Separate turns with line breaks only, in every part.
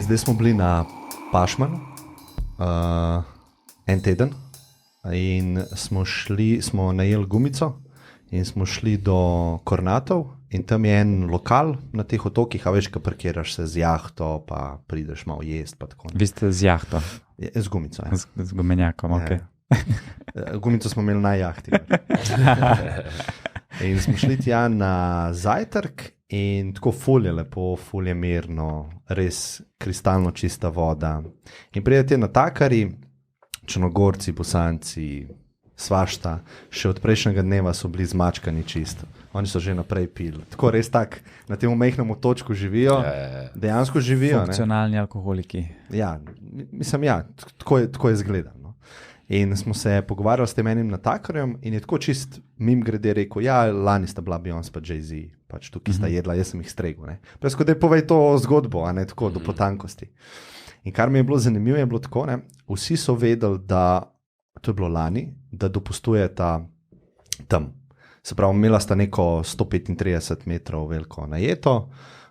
Zdaj smo bili na Pašmanu en teden in smo najeli gumico in smo šli do Kornatov in tam je en lokal na teh otokih, a veš, ko parkiraš se z jahto, pa prideš malo jest, pa tako.
Vi ste z jahto?
Z gumico, ja.
Z gumenjakom, ok.
Gumico smo imeli na jahti. In smo šli tja na zajtrk in tako ful je lepo, ful je mirno, res kristalno čista voda. In pridete natakari, Črnogorci, Bosanci, svašta, še od prejšnjega dneva so bili zmačkani čisto. Oni so že naprej pili. Tako res tak, na tem majhnem otočku živijo, dejansko živijo.
Funkcionalni alkoholiki.
Ja, mislim, ja, tako je zgledano. No. In smo se pogovarjali s tem enim natakarjem in je tako čist mim grede rekel, ja, lani sta bila Beyoncé pa Jay-Z, pač tukaj sta jedla, jaz sem jih stregel. Presko, da povej to zgodbo, a ne tako do potankosti. In kar mi je bilo zanimivo, je bilo tako, ne, vsi so vedeli, da, to je bilo lani, da dopustujeta tam. Se pravi, imela sta neko 135 metrov veliko najeto,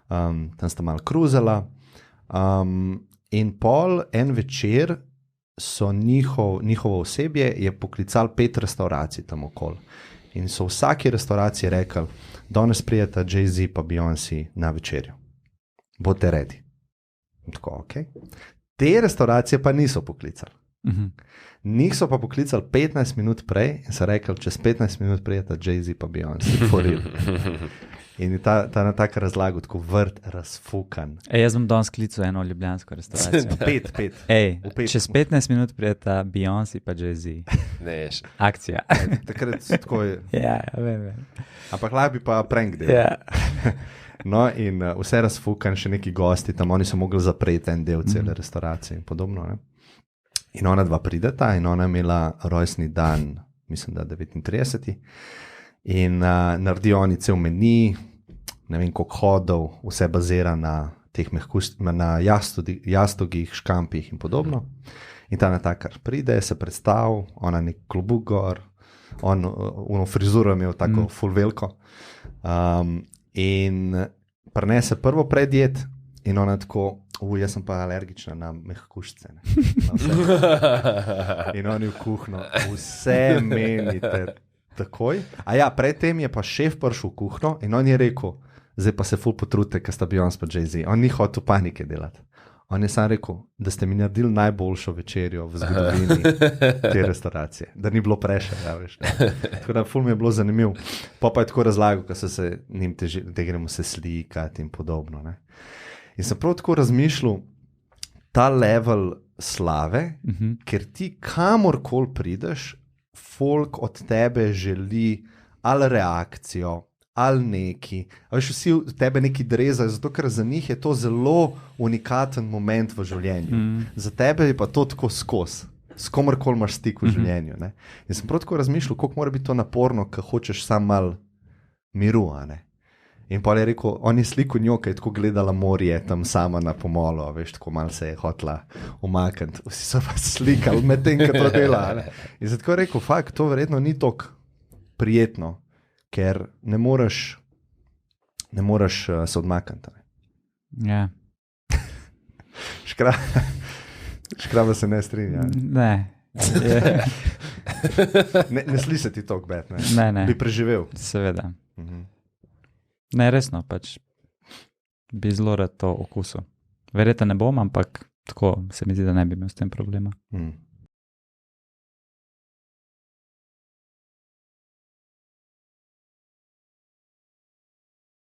tam sta malo kruzala in pol en večer so njihovo osebje je poklicali 5 restauracij tam okoli. In so v vsaki restauraciji rekli, danes prijeta Jay-Z pa Beyoncé na večerjo. Bote redi. Tako, okay. Te restauracije pa niso poklicali. Njih so pa poklicali 15 minut prej in so rekli, čez 15 minut prijeta Jay-Z pa Beyoncé. In ta na tak razlago, tako vrt, razfukan.
Jaz bom danes klical eno ljubljansko restauracijo.
5.
Čez 15 minut prijeta Beyoncé pa Jay-Z.
Neš.
Akcija.
Takrat tako je.
Ja, vem.
Ampak lahko bi pa prank del.
Ja.
No in vse razfukan, še neki gosti, tam oni so mogli zapreti en del cele restauracije in podobno. Ne? In ona dva prideta in ona je imela rojstni dan, mislim, da 39. In naredijo oni cel meni, ne vem koliko hodov, vse bazira na teh na jastogih, škampih in podobno. In ta natakar pride, se predstav, ona nek klobuk gor, ono frizuro imel tako ful veliko. In prinese prvo predjed in ona tako, jaz sem pa alergična na mehkužce. In oni v kuhno, vse menite takoj. A ja, predtem je pa šef prišel v kuhno in on je rekel, zdaj pa se ful potrudite, ker sta Beyoncé pa Jay-Z. On ni hotel panike delati. On je sam rekel, da ste mi naredili najboljšo večerjo v zgodovini te restauracije. Da ni bilo prešer, ja, veš. Tako da ful mi je bilo zanimivo. Pa je tako razlagal, ko so se njim da gremo se slikati in podobno. Ne. In sem prav tako razmišljal, ta level slave, ker ti kamorkoli prideš, folk od tebe želi ali reakcijo, ali neki. A veš, vsi v tebe neki drezajo, zato ker za njih je to zelo unikaten moment v življenju. Za tebe je pa to tako skos. S komorkoli imaš stik v življenju. Ne? In sem prav tako razmišljal, koliko mora biti to naporno, ko hočeš sam mal miru, a ne? In pa je rekel, on je sliko njo, ki je tako gledala morje tam sama na pomolu, veš, tako malo se je hotla umakniti. Vsi so pa slikali med tem, ko to dela. Ne? In zato je rekel, fakt, to verjetno ni tako prijetno, ker ne moreš se odmakniti.
Ja.
Škraba se ne strinja.
Ne.
Ne sliši ti toliko bed,
ne? Ne.
Bi preživel.
Seveda. Ne, resno, pač bi zelo rad to okusil. Verjetno ne bom, ampak tako se mi zdi, da ne bi imel s tem problema.